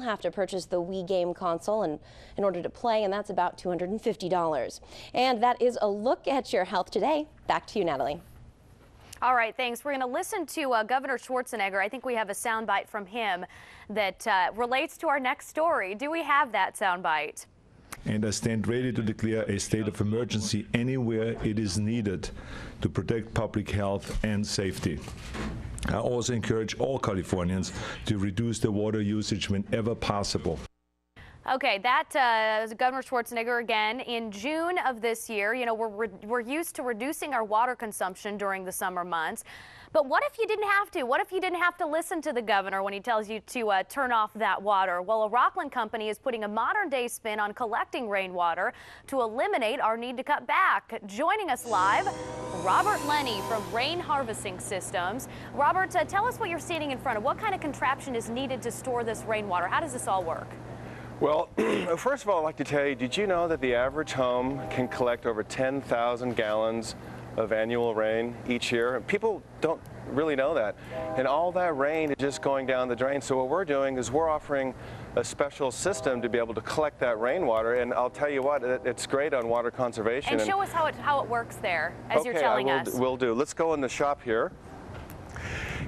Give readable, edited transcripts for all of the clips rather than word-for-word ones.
have to purchase the Wii game console in order to play, and that's about $250. And that is a look at your health today. Back to you, Natalie. All right, thanks. We're going to listen to Governor Schwarzenegger. I think we have a soundbite from him that relates to our next story. Do we have that soundbite? And I stand ready to declare a state of emergency anywhere it is needed to protect public health and safety. I also encourage all Californians to reduce their water usage whenever possible. Okay, that is Governor Schwarzenegger again. In June of this year, you know, we're used to reducing our water consumption during the summer months. But what if you didn't have to? What if you didn't have to listen to the governor when he tells you to turn off that water? Well, a Rockland company is putting a modern-day spin on collecting rainwater to eliminate our need to cut back. Joining us live, Robert Lenney from Rain Harvesting Systems. Robert, tell us what you're seeing in front of. What kind of contraption is needed to store this rainwater? How does this all work? Well, first of all, I'd like to tell you, did you know that the average home can collect over 10,000 gallons of annual rain each year? People don't really know that. And all that rain is just going down the drain. So what we're doing is we're offering a special system to be able to collect that rainwater. And I'll tell you what, it's great on water conservation. And show us how it works there, as you're telling us. Okay, will do. Let's go in the shop here.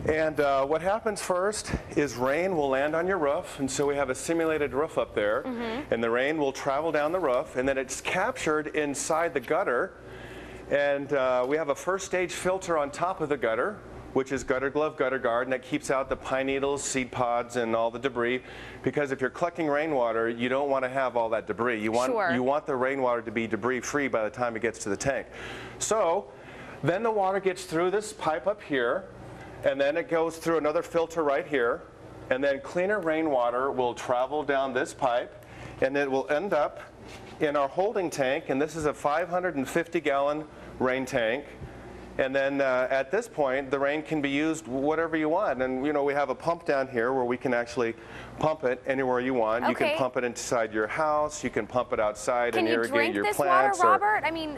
And what happens first is rain will land on your roof, and so we have a simulated roof up there, and the rain will travel down the roof, and then it's captured inside the gutter, and we have a first stage filter on top of the gutter, which is gutter glove, gutter guard, and that keeps out the pine needles, seed pods, and all the debris, because if you're collecting rainwater, you don't want to have all that debris. You want the rainwater to be debris free by the time it gets to the tank. So then the water gets through this pipe up here, and then it goes through another filter right here, and then cleaner rainwater will travel down this pipe, and it will end up in our holding tank, and this is a 550-gallon rain tank. And then at this point, the rain can be used whatever you want. And you know, we have a pump down here where we can actually pump it anywhere you want. Okay. You can pump it inside your house, you can pump it outside and irrigate your plants. Can you drink this water, Robert? I mean,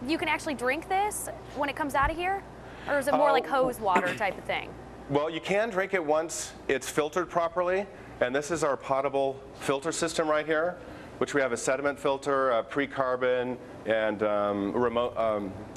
you can actually drink this when it comes out of here? Or is it more like hose water type of thing? Well, you can drink it once it's filtered properly, and this is our potable filter system right here, which we have a sediment filter, a pre-carbon, and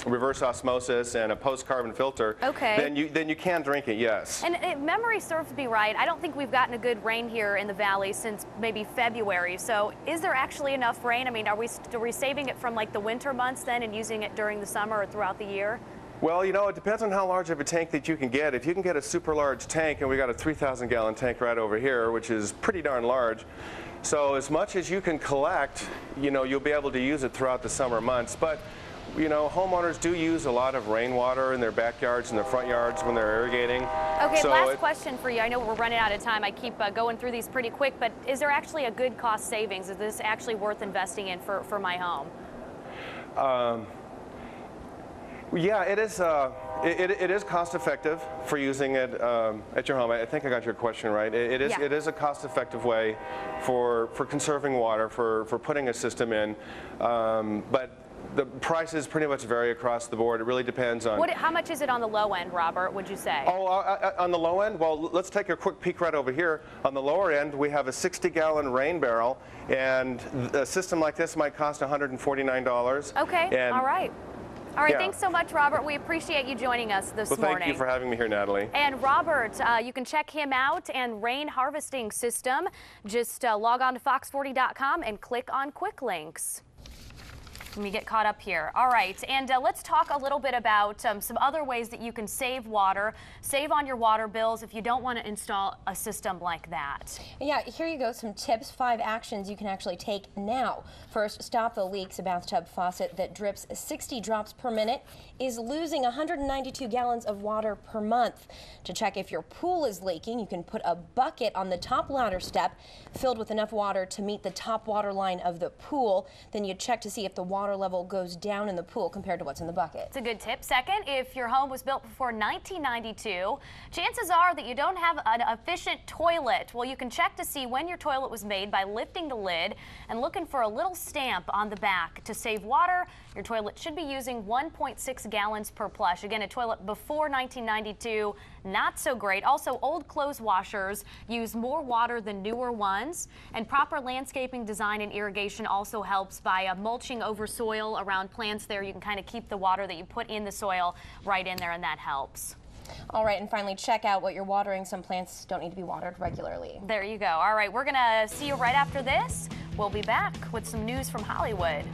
reverse osmosis, and a post-carbon filter. Okay. Then you can drink it, yes. And if memory serves me right, I don't think we've gotten a good rain here in the valley since maybe February. So is there actually enough rain? I mean, are we saving it from like the winter months then and using it during the summer or throughout the year? Well, you know, it depends on how large of a tank that you can get. If you can get a super large tank, and we got a 3,000-gallon tank right over here, which is pretty darn large. So as much as you can collect, you know, you'll be able to use it throughout the summer months. But, you know, homeowners do use a lot of rainwater in their backyards and their front yards when they're irrigating. Okay, so last question for you. I know we're running out of time. I keep going through these pretty quick, but is there actually a good cost savings? Is this actually worth investing in for my home? Yeah, it is. It is cost-effective for using it at your home. I think I got your question right. It is a cost-effective way for conserving water, for putting a system in, but the prices pretty much vary across the board. It really depends on. How much is it on the low end, Robert, would you say? Oh, on the low end? Well, let's take a quick peek right over here. On the lower end, we have a 60-gallon rain barrel, and a system like this might cost $149. Okay, all right. All right, thanks so much, Robert. We appreciate you joining us this morning. Well, thank you for having me here, Natalie. And Robert, you can check him out and Rain Harvesting System. Just log on to fox40.com and click on Quick Links. Let me get caught up here. All right, and let's talk a little bit about some other ways that you can save water, save on your water bills if you don't want to install a system like that. Yeah, here you go, some tips, 5 actions you can actually take now. First, stop the leaks. A bathtub faucet that drips 60 drops per minute is losing 192 gallons of water per month. To check if your pool is leaking, you can put a bucket on the top ladder step filled with enough water to meet the top water line of the pool. Then you check to see if the water level goes down in the pool compared to what's in the bucket. It's a good tip. Second, if your home was built before 1992, chances are that you don't have an efficient toilet. Well, you can check to see when your toilet was made by lifting the lid and looking for a little stamp on the back. To save water, your toilet should be using 1.6 gallons per flush. Again, a toilet before 1992 not so great. Also, old clothes washers use more water than newer ones, and proper landscaping design and irrigation also helps by mulching over soil around plants there. You can kind of keep the water that you put in the soil right in there, and that helps. All right, and finally, check out what you're watering. Some plants don't need to be watered regularly. There you go. All right, we're going to see you right after this. We'll be back with some news from Hollywood.